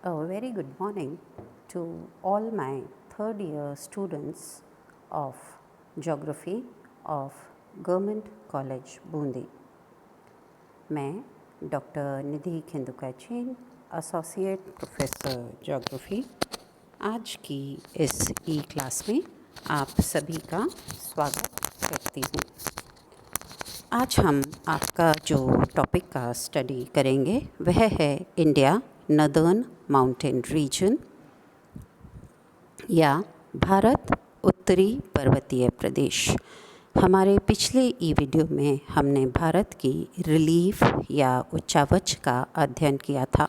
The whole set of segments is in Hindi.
A very good morning to all my third year students of Geography of Government College Bundi. मैं डॉक्टर निधि खिंदुकाचीन, एसोसिएट प्रोफेसर ज्योग्राफी, आज की इस ई क्लास में आप सभी का स्वागत करती हूँ। आज हम आपका जो टॉपिक का स्टडी करेंगे वह है इंडिया नदर्न माउंटेन रीजन या भारत उत्तरी पर्वतीय प्रदेश। हमारे पिछले ई वीडियो में हमने भारत की रिलीफ या उच्चावच का अध्ययन किया था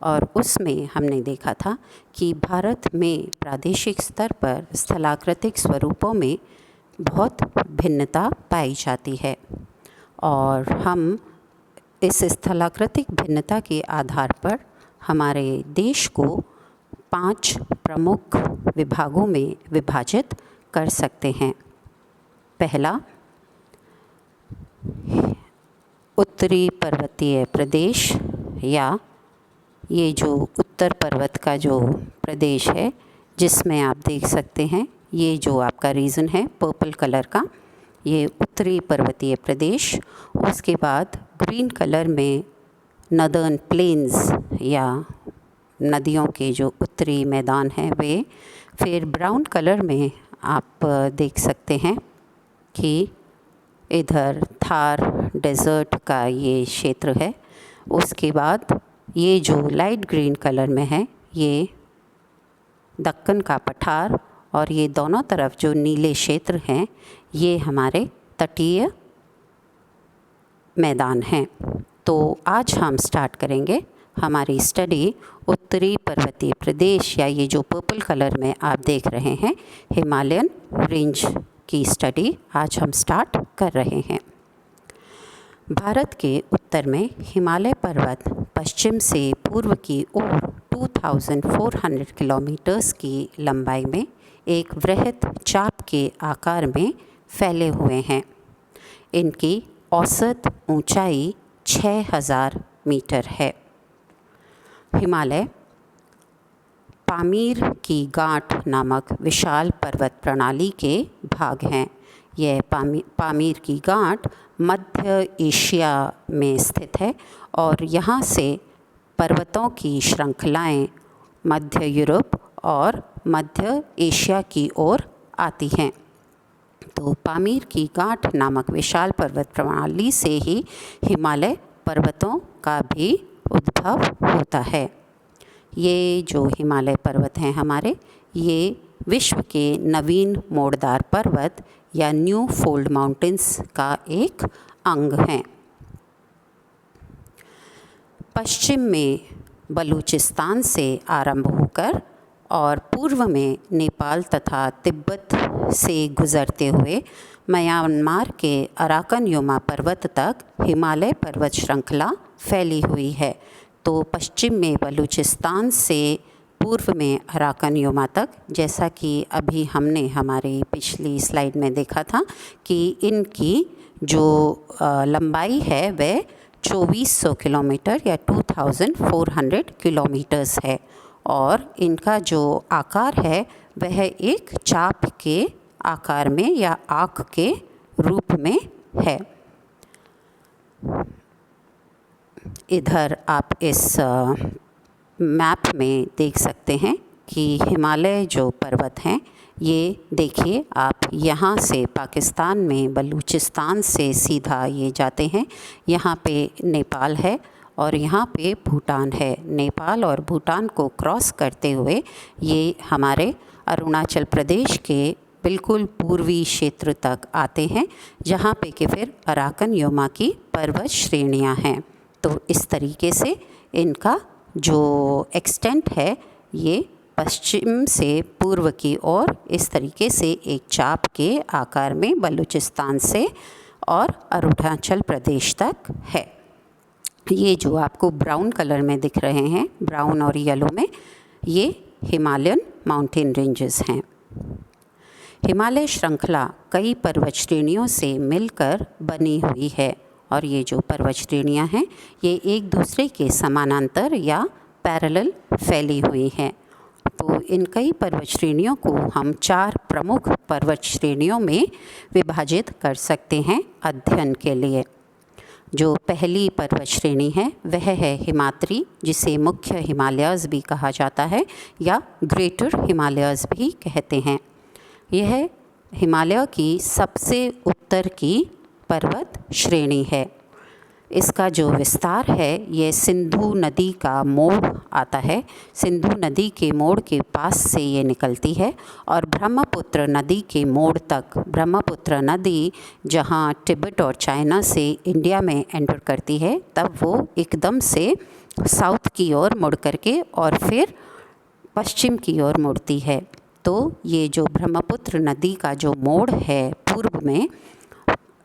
और उसमें हमने देखा था कि भारत में प्रादेशिक स्तर पर स्थलाकृतिक स्वरूपों में बहुत भिन्नता पाई जाती है और हम इस स्थलाकृतिक भिन्नता के आधार पर हमारे देश को 5 प्रमुख विभागों में विभाजित कर सकते हैं। पहला, उत्तरी पर्वतीय प्रदेश या ये जो उत्तर पर्वत का जो प्रदेश है जिसमें आप देख सकते हैं ये जो आपका रीजन है पर्पल कलर का, ये उत्तरी पर्वतीय प्रदेश। उसके बाद ग्रीन कलर में नदर्न प्लेन्स या नदियों के जो उत्तरी मैदान हैं वे, फिर ब्राउन कलर में आप देख सकते हैं कि इधर थार डेज़र्ट का ये क्षेत्र है। उसके बाद ये जो लाइट ग्रीन कलर में है ये दक्कन का पठार और ये दोनों तरफ जो नीले क्षेत्र हैं ये हमारे तटीय मैदान हैं। तो आज हम स्टार्ट करेंगे हमारी स्टडी उत्तरी पर्वतीय प्रदेश या ये जो पर्पल कलर में आप देख रहे हैं हिमालयन रेंज की स्टडी आज हम स्टार्ट कर रहे हैं। भारत के उत्तर में हिमालय पर्वत पश्चिम से पूर्व की ओर 2400 किलोमीटर्स की लंबाई में एक वृहद चाप के आकार में फैले हुए हैं। इनकी औसत ऊंचाई 6000 मीटर है। हिमालय पामीर की गांठ नामक विशाल पर्वत प्रणाली के भाग हैं। यह पामीर की गांठ मध्य एशिया में स्थित है और यहाँ से पर्वतों की श्रृंखलाएं मध्य यूरोप और मध्य एशिया की ओर आती हैं। तो पामीर की गांठ नामक विशाल पर्वत प्रणाली से ही हिमालय पर्वतों का भी उद्भव होता है। ये जो हिमालय पर्वत हैं हमारे, ये विश्व के नवीन मोड़दार पर्वत या न्यू फोल्ड माउंटेन्स का एक अंग हैं। पश्चिम में बलूचिस्तान से आरंभ होकर और पूर्व में नेपाल तथा तिब्बत से गुजरते हुए म्यांमार के अराकन योमा पर्वत तक हिमालय पर्वत श्रृंखला फैली हुई है। तो पश्चिम में बलूचिस्तान से पूर्व में अराकन योमा तक, जैसा कि अभी हमने हमारी पिछली स्लाइड में देखा था कि इनकी जो लंबाई है वह 2400 किलोमीटर या 2400 किलोमीटर्स है और इनका जो आकार है वह एक चाप के आकार में या आँख के रूप में है। इधर आप इस मैप में देख सकते हैं कि हिमालय जो पर्वत हैं ये देखिए आप, यहाँ से पाकिस्तान में बलूचिस्तान से सीधा ये जाते हैं। यहाँ पे नेपाल है और यहाँ पे भूटान है। नेपाल और भूटान को क्रॉस करते हुए ये हमारे अरुणाचल प्रदेश के बिल्कुल पूर्वी क्षेत्र तक आते हैं, जहाँ पे कि फिर अराकन योमा की पर्वत श्रेणियाँ हैं। तो इस तरीके से इनका जो एक्सटेंट है ये पश्चिम से पूर्व की ओर इस तरीके से एक चाप के आकार में बलूचिस्तान से और अरुणाचल प्रदेश तक है। ये जो आपको ब्राउन कलर में दिख रहे हैं, ब्राउन और येलो में, ये हिमालयन माउंटेन रेंजेस हैं। हिमालय श्रृंखला कई पर्वत श्रेणियों से मिलकर बनी हुई है और ये जो पर्वत श्रेणियाँ हैं ये एक दूसरे के समानांतर या पैरेलल फैली हुई हैं। तो इन कई पर्वत श्रेणियों को हम 4 प्रमुख पर्वत श्रेणियों में विभाजित कर सकते हैं अध्ययन के लिए। जो पहली पर्वत श्रेणी है वह है हिमाद्री, जिसे मुख्य हिमालयस भी कहा जाता है या ग्रेटर हिमालयस भी कहते हैं। यह हिमालय की सबसे उत्तर की पर्वत श्रेणी है। इसका जो विस्तार है ये सिंधु नदी का मोड़ आता है। सिंधु नदी के मोड़ के पास से ये निकलती है और ब्रह्मपुत्र नदी के मोड़ तक, ब्रह्मपुत्र नदी जहाँ तिब्बत और चाइना से इंडिया में एंटर करती है, तब वो एकदम से साउथ की ओर मुड़ करके और फिर पश्चिम की ओर मुड़ती है। तो ये जो ब्रह्मपुत्र नदी का जो मोड़ है पूर्व में,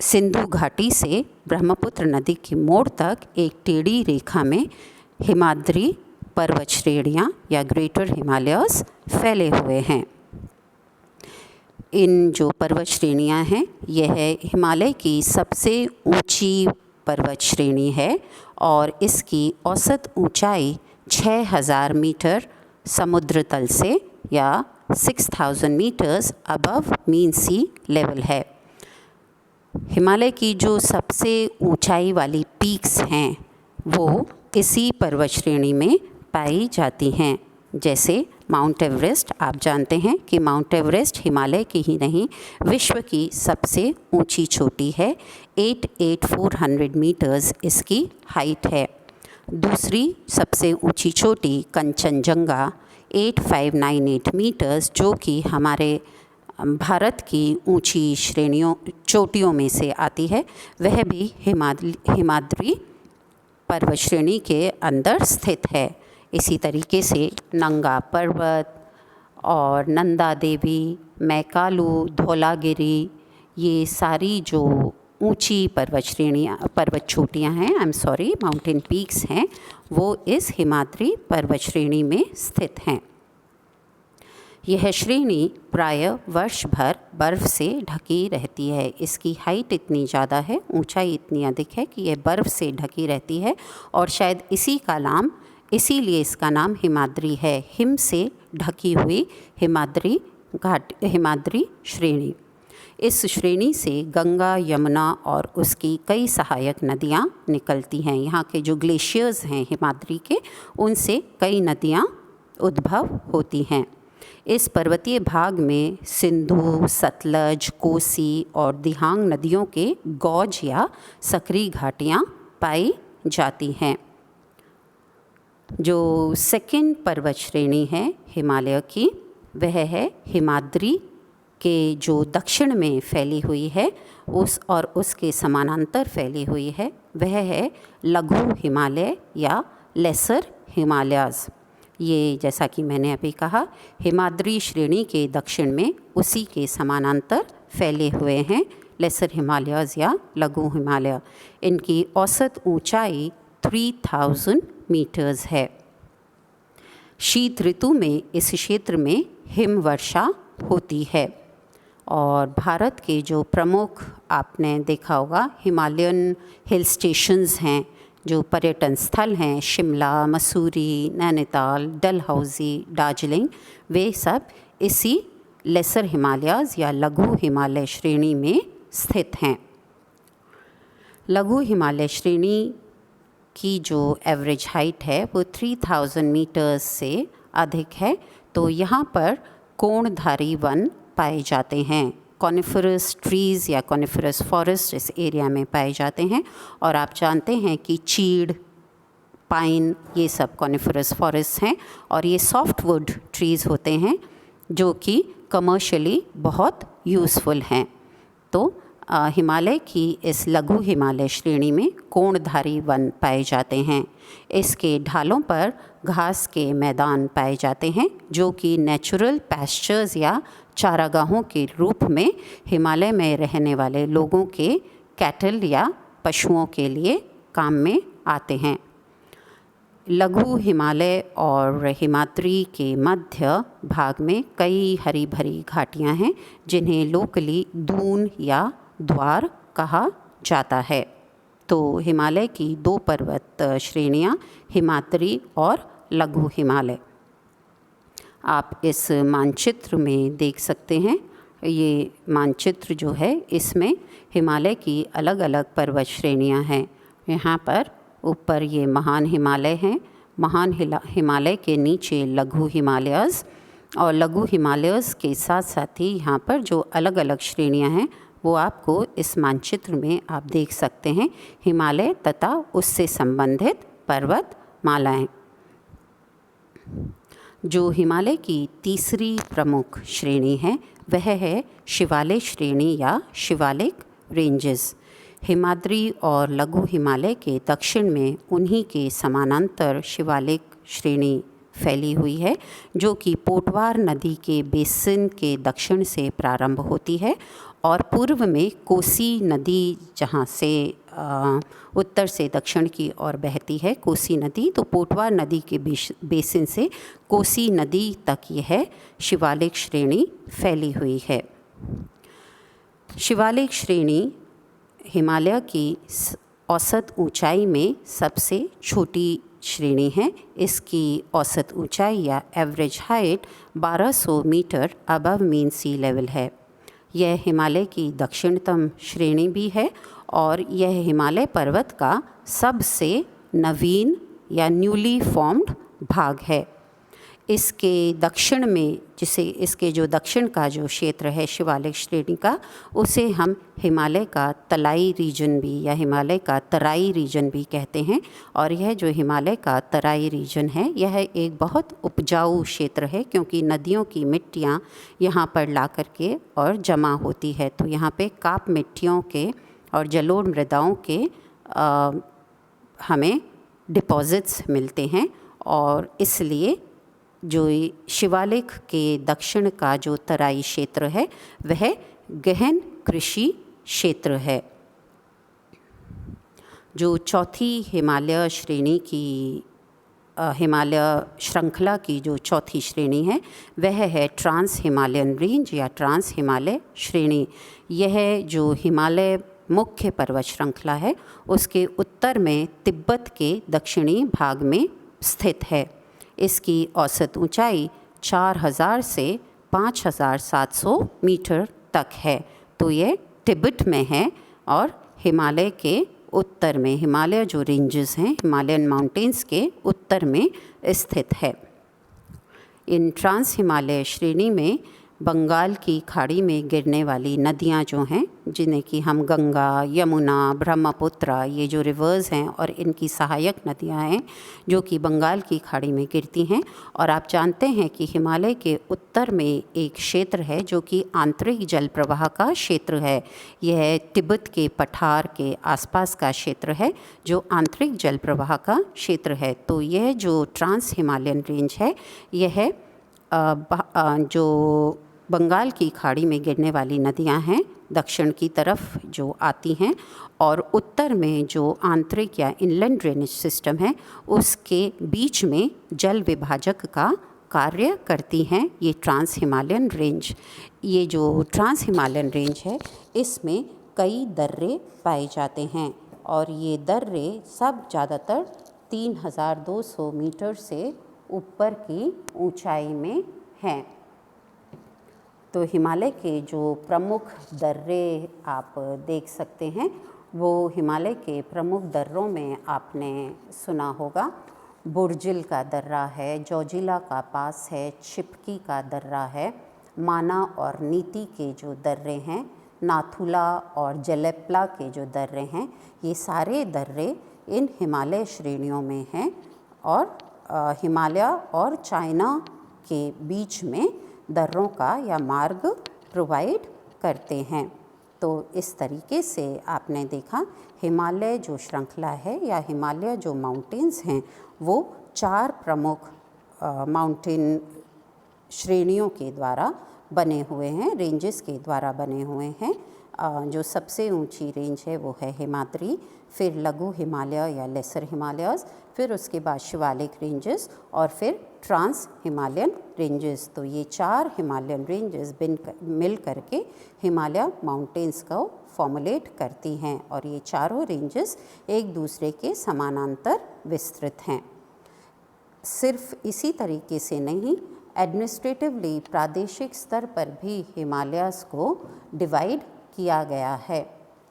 सिंधु घाटी से ब्रह्मपुत्र नदी के मोड़ तक एक टेढ़ी रेखा में हिमाद्री पर्वत श्रेणियाँ या ग्रेटर हिमालयस फैले हुए हैं। इन जो पर्वत श्रेणियाँ हैं यह हिमालय की सबसे ऊंची पर्वत श्रेणी है और इसकी औसत ऊंचाई 6000 मीटर समुद्र तल से या 6000 metres above mean sea level है। हिमालय की जो सबसे ऊंचाई वाली पीक्स हैं वो इसी पर्वत श्रेणी में पाई जाती हैं। जैसे माउंट एवरेस्ट, आप जानते हैं कि माउंट एवरेस्ट हिमालय की ही नहीं विश्व की सबसे ऊंची चोटी है। 88400 मीटर्स इसकी हाइट है। दूसरी सबसे ऊंची चोटी कंचनजंगा 8598 मीटर्स, जो कि हमारे भारत की ऊंची चोटियों में से आती है, वह भी हिमाद्री पर्वत श्रेणी के अंदर स्थित है। इसी तरीके से नंगा पर्वत और नंदा देवी, मैकालू, धौलागिरी, ये सारी जो ऊंची पर्वत चोटियाँ हैं, माउंटेन पीक्स हैं, वो इस हिमाद्री पर्वत श्रेणी में स्थित हैं। यह श्रेणी प्राय वर्ष भर बर्फ़ से ढकी रहती है। इसकी हाइट इतनी ज़्यादा है, ऊंचाई इतनी अधिक है कि यह बर्फ़ से ढकी रहती है और शायद इसीलिए इसका नाम हिमाद्री है। हिम से ढकी हुई हिमाद्री श्रेणी। इस श्रेणी से गंगा, यमुना और उसकी कई सहायक नदियाँ निकलती हैं। यहाँ के जो ग्लेशियर्स हैं हिमाद्री के, उनसे कई नदियाँ उद्भव होती हैं। इस पर्वतीय भाग में सिंधु, सतलज, कोसी और दिहांग नदियों के गौज या सकरी घाटियाँ पाई जाती हैं। जो सेकंड पर्वत श्रेणी है हिमालय की, वह है हिमाद्री के जो दक्षिण में फैली हुई है उसके समानांतर फैली हुई है, वह है लघु हिमालय या लेसर हिमालयाज़। ये जैसा कि मैंने अभी कहा, हिमाद्री श्रेणी के दक्षिण में उसी के समानांतर फैले हुए हैं लेसर हिमालयाज़ या लघु हिमालय। इनकी औसत ऊंचाई 3000 मीटर्स है। शीत ऋतु में इस क्षेत्र में हिम वर्षा होती है और भारत के जो प्रमुख, आपने देखा होगा, हिमालयन हिल स्टेशंस हैं, जो पर्यटन स्थल हैं, शिमला, मसूरी, नैनीताल, डलहौजी, दार्जिलिंग, वे सब इसी लेसर हिमालयाज़ या लघु हिमालय श्रेणी में स्थित हैं। लघु हिमालय श्रेणी की जो एवरेज हाइट है वो 3000 मीटर्स से अधिक है। तो यहाँ पर कोणधारी वन पाए जाते हैं। कॉनिफरस ट्रीज़ या कॉनिफरस फॉरेस्ट इस एरिया में पाए जाते हैं और आप जानते हैं कि चीड़, पाइन, ये सब कॉनिफरस फॉरेस्ट हैं और ये सॉफ्टवुड ट्रीज़ होते हैं जो कि कमर्शियली बहुत यूज़फुल हैं। तो हिमालय की इस लघु हिमालय श्रेणी में कोणधारी वन पाए जाते हैं। इसके ढालों पर घास के मैदान पाए जाते हैं जो कि नेचुरल पैस्चर्स या चारागाहों के रूप में हिमालय में रहने वाले लोगों के कैटल या पशुओं के लिए काम में आते हैं। लघु हिमालय और हिमाद्री के मध्य भाग में कई हरी भरी घाटियाँ हैं जिन्हें लोकली दून या द्वार कहा जाता है। तो हिमालय की 2 पर्वत श्रेणियाँ हिमाद्री और लघु हिमालय। आप इस मानचित्र में देख सकते हैं, ये मानचित्र जो है इसमें हिमालय की अलग अलग पर्वत श्रेणियां हैं। यहाँ पर ऊपर ये महान हिमालय हैं, महान हिमालय के नीचे लघु हिमालयस, और लघु हिमालयस के साथ साथ ही यहाँ पर जो अलग अलग श्रेणियाँ हैं वो आपको इस मानचित्र में आप देख सकते हैं, हिमालय तथा उससे संबंधित पर्वत मालाएँ। जो हिमालय की तीसरी प्रमुख श्रेणी है वह है शिवालिक श्रेणी या शिवालिक रेंजेस। हिमाद्री और लघु हिमालय के दक्षिण में उन्हीं के समानांतर शिवालिक श्रेणी फैली हुई है, जो कि पोटवार नदी के बेसिन के दक्षिण से प्रारंभ होती है और पूर्व में कोसी नदी, जहाँ से उत्तर से दक्षिण की ओर बहती है कोसी नदी, तो पोटवार नदी के बेसिन से कोसी नदी तक यह शिवालिक श्रेणी फैली हुई है। शिवालिक श्रेणी हिमालय की औसत ऊंचाई में सबसे छोटी श्रेणी है। इसकी औसत ऊंचाई या average height 1200 metre above mean sea level है। यह हिमालय की दक्षिणतम श्रेणी भी है और यह हिमालय पर्वत का सबसे नवीन या न्यूली फॉर्म्ड भाग है। इसके दक्षिण में, जिसे इसके जो दक्षिण का जो क्षेत्र है शिवालिक श्रेणी का, उसे हम हिमालय का तलाई रीजन भी या हिमालय का तराई रीजन भी कहते हैं। और यह जो हिमालय का तराई रीजन है यह एक बहुत उपजाऊ क्षेत्र है, क्योंकि नदियों की मिट्टियाँ यहाँ पर ला करके और जमा होती है। तो यहाँ पे काप मिट्टियों के और जलोढ़ मृदाओं के हमें डिपॉजिट्स मिलते हैं, और इसलिए जो शिवालिक के दक्षिण का जो तराई क्षेत्र है वह गहन कृषि क्षेत्र है। जो चौथी हिमालय श्रेणी की हिमालय श्रृंखला की जो चौथी श्रेणी है वह है ट्रांस हिमालयन रेंज या ट्रांस हिमालय श्रेणी। यह जो हिमालय मुख्य पर्वत श्रृंखला है उसके उत्तर में तिब्बत के दक्षिणी भाग में स्थित है। इसकी औसत ऊंचाई 4000 से 5700 मीटर तक है। तो ये तिब्बत में है और हिमालय के उत्तर में, हिमालय जो रेंजेस हैं हिमालयन माउंटेन्स के उत्तर में स्थित है। इन ट्रांस हिमालय श्रेणी में बंगाल की खाड़ी में गिरने वाली नदियाँ जो हैं, जिन्हें कि हम गंगा, यमुना, ब्रह्मपुत्र, ये जो रिवर्स हैं और इनकी सहायक नदियाँ हैं जो कि बंगाल की खाड़ी में गिरती हैं। और आप जानते हैं कि हिमालय के उत्तर में एक क्षेत्र है जो कि आंतरिक जल प्रवाह का क्षेत्र है। यह तिब्बत के पठार के आसपास का क्षेत्र है जो आंतरिक जल प्रवाह का क्षेत्र है। तो यह जो ट्रांस हिमालयन रेंज है यह जो बंगाल की खाड़ी में गिरने वाली नदियां हैं दक्षिण की तरफ जो आती हैं, और उत्तर में जो आंतरिक या इनलैंड ड्रेनेज सिस्टम है उसके बीच में जल विभाजक का कार्य करती हैं ये ट्रांस हिमालयन रेंज। ये जो ट्रांस हिमालयन रेंज है इसमें कई दर्रे पाए जाते हैं और ये दर्रे सब ज़्यादातर 3200 मीटर से ऊपर की ऊंचाई में हैं। तो हिमालय के जो प्रमुख दर्रे आप देख सकते हैं, वो हिमालय के प्रमुख दर्रों में आपने सुना होगा, बुर्जिल का दर्रा है, जोजिला का पास है, छिपकी का दर्रा है, माना और नीति के जो दर्रे हैं, नाथुला और जलेप्ला के जो दर्रे हैं, ये सारे दर्रे इन हिमालय श्रेणियों में हैं और हिमालय और चाइना के बीच में दर्रों का या मार्ग प्रोवाइड करते हैं। तो इस तरीके से आपने देखा हिमालय जो श्रृंखला है या हिमालय जो माउंटेन्स हैं वो 4 प्रमुख माउंटेन श्रेणियों के द्वारा बने हुए हैं, रेंजेस के द्वारा बने हुए हैं। जो सबसे ऊंची रेंज है वो है हिमाद्री, फिर लघु हिमालय या लेसर हिमालयस, फिर उसके बाद शिवालिक रेंजेस और फिर ट्रांस हिमालयन रेंजेस। तो ये 4 हिमालयन रेंजेस मिल करके हिमालय माउंटेन्स को फॉर्मुलेट करती हैं और ये चारों रेंजेस एक दूसरे के समानांतर विस्तृत हैं। सिर्फ इसी तरीके से नहीं, एडमिनिस्ट्रेटिवली प्रादेशिक स्तर पर भी हिमालयाज़ को डिवाइड किया गया है।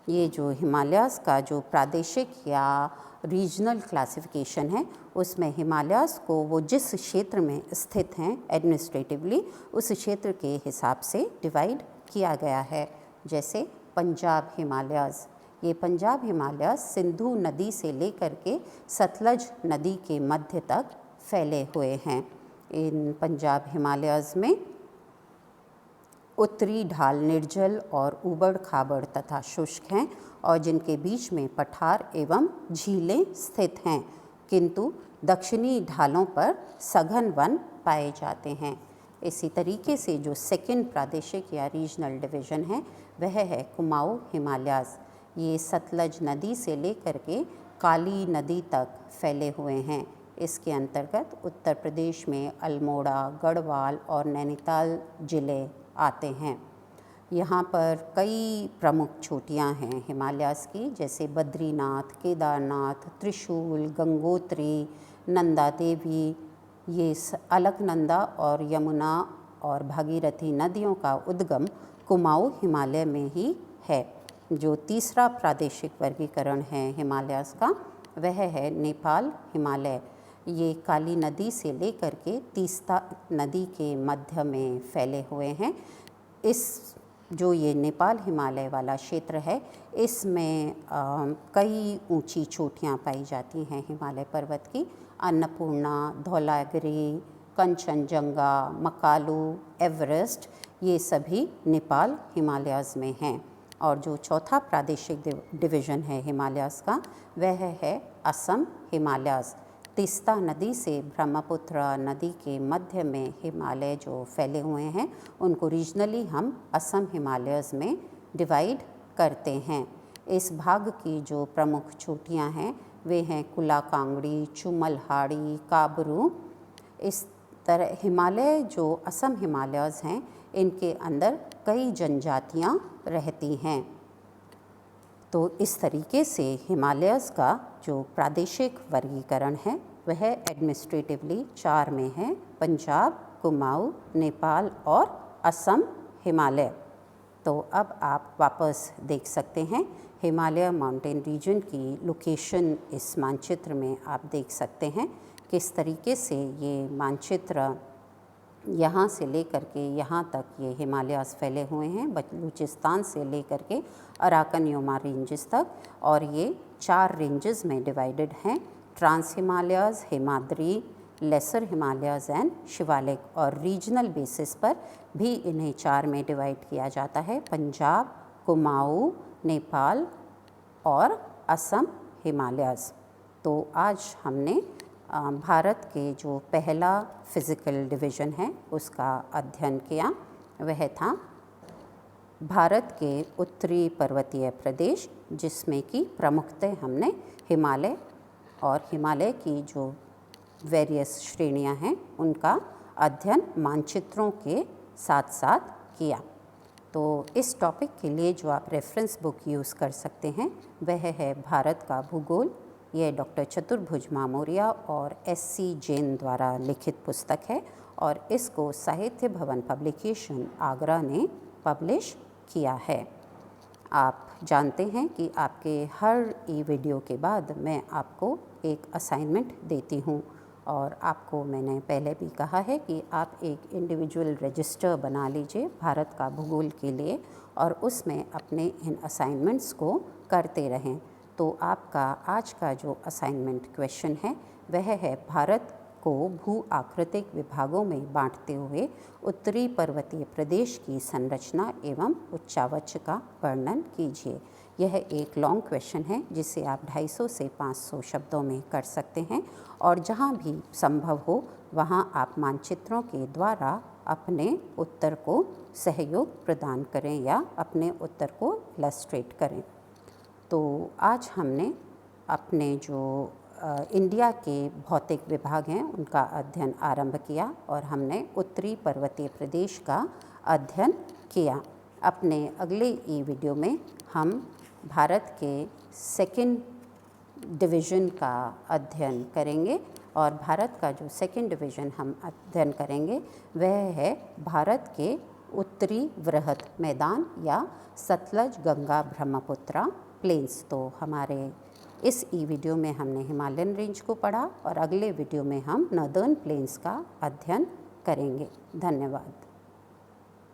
ये जो हिमालयाज़ का जो प्रादेशिक या रीजनल क्लासिफिकेशन है, उसमें हिमालयाज़ को वो जिस क्षेत्र में स्थित हैं एडमिनिस्ट्रेटिवली, उस क्षेत्र के हिसाब से डिवाइड किया गया है। जैसे पंजाब हिमालयाज़, ये पंजाब हिमालयाज़ सिंधु नदी से लेकर के सतलज नदी के मध्य तक फैले हुए हैं। इन पंजाब हिमालयाज़ में उत्तरी ढाल निर्जल और ऊबड़ खाबड़ तथा शुष्क हैं और जिनके बीच में पठार एवं झीलें स्थित हैं, किंतु दक्षिणी ढालों पर सघन वन पाए जाते हैं। इसी तरीके से जो सेकंड प्रादेशिक या रीजनल डिवीज़न है वह है कुमाऊँ हिमालयाज़। ये सतलज नदी से लेकर के काली नदी तक फैले हुए हैं। इसके अंतर्गत उत्तर प्रदेश में अल्मोड़ा, गढ़वाल और नैनीताल ज़िले आते हैं। यहाँ पर कई प्रमुख चोटियाँ हैं हिमालयाज़ की, जैसे बद्रीनाथ, केदारनाथ, त्रिशूल, गंगोत्री, नंदा देवी। ये अलकनंदा और यमुना और भागीरथी नदियों का उद्गम कुमाऊँ हिमालय में ही है। जो तीसरा प्रादेशिक वर्गीकरण है हिमालयाज़ का वह है नेपाल हिमालय। ये काली नदी से लेकर के तीस्ता नदी के मध्य में फैले हुए हैं। इस जो ये नेपाल हिमालय वाला क्षेत्र है, इसमें कई ऊंची चोटियाँ पाई जाती हैं हिमालय पर्वत की। अन्नपूर्णा, धौलागिरी, कंचनजंगा, मकालू, एवरेस्ट, ये सभी नेपाल हिमालयाज़ में हैं। और जो चौथा प्रादेशिक डिवीज़न है हिमालयाज़ का वह है असम हिमालयाज़। तीस्ता नदी से ब्रह्मपुत्र नदी के मध्य में हिमालय जो फैले हुए हैं उनको रीजनली हम असम हिमालयाज़ में डिवाइड करते हैं। इस भाग की जो प्रमुख चोटियाँ हैं वे हैं कुला कांगड़ी, चुमलहाड़ी, काबरू। इस तरह हिमालय जो असम हिमालयाज़ हैं इनके अंदर कई जनजातियाँ रहती हैं। तो इस तरीके से हिमालयाज़ का जो प्रादेशिक वर्गीकरण है वह एडमिनिस्ट्रेटिवली 4 में है: पंजाब, कुमाऊँ, नेपाल और असम हिमालय। तो अब आप वापस देख सकते हैं हिमालय माउंटेन रीजन की लोकेशन इस मानचित्र में आप देख सकते हैं किस तरीके से ये मानचित्र यहाँ से लेकर के यहाँ तक ये हिमालयाज़ फैले हुए हैं, बलूचिस्तान से लेकर के अराकन योमा रेंजेस तक। और ये 4 रेंजेस में डिवाइडेड हैं: trans Himalayas, Himadri, lesser Himalayas and Shivalik. और रीजनल बेसिस पर भी इन्हें 4 में डिवाइड किया जाता है: पंजाब, कुमाऊँ, नेपाल और असम हिमालयाज़। तो आज हमने भारत के जो पहला फिज़िकल डिवीज़न है उसका अध्ययन किया। वह था भारत के उत्तरी पर्वतीय प्रदेश, जिसमें कि प्रमुखतः हमने हिमालय और हिमालय की जो वेरियस श्रेणियां हैं उनका अध्ययन मानचित्रों के साथ साथ किया। तो इस टॉपिक के लिए जो आप रेफरेंस बुक यूज़ कर सकते हैं वह है भारत का भूगोल। यह डॉक्टर चतुर्भुज मामोरिया और SC जैन द्वारा लिखित पुस्तक है और इसको साहित्य भवन पब्लिकेशन आगरा ने पब्लिश किया है। आप जानते हैं कि आपके हर वीडियो के बाद मैं आपको एक असाइनमेंट देती हूँ और आपको मैंने पहले भी कहा है कि आप एक इंडिविजुअल रजिस्टर बना लीजिए भारत का भूगोल के लिए और उसमें अपने इन असाइनमेंट्स को करते रहें। तो आपका आज का जो असाइनमेंट क्वेश्चन है वह है भारत को भू आकृतिक विभागों में बांटते हुए उत्तरी पर्वतीय प्रदेश की संरचना एवं उच्चावच का वर्णन कीजिए। यह एक लॉन्ग क्वेश्चन है जिसे आप 250 से 500 शब्दों में कर सकते हैं और जहाँ भी संभव हो वहाँ आप मानचित्रों के द्वारा अपने उत्तर को सहयोग प्रदान करें या अपने उत्तर को इलस्ट्रेट करें। तो आज हमने अपने जो इंडिया के भौतिक विभाग हैं उनका अध्ययन आरंभ किया और हमने उत्तरी पर्वतीय प्रदेश का अध्ययन किया। अपने अगले वीडियो में हम भारत के सेकंड डिवीज़न का अध्ययन करेंगे और भारत का जो सेकंड डिवीज़न हम अध्ययन करेंगे वह है भारत के उत्तरी वृहद मैदान या सतलज गंगा ब्रह्मपुत्रा प्लेन्स। तो हमारे इस वीडियो में हमने हिमालयन रेंज को पढ़ा और अगले वीडियो में हम नॉर्दर्न प्लेन्स का अध्ययन करेंगे। धन्यवाद।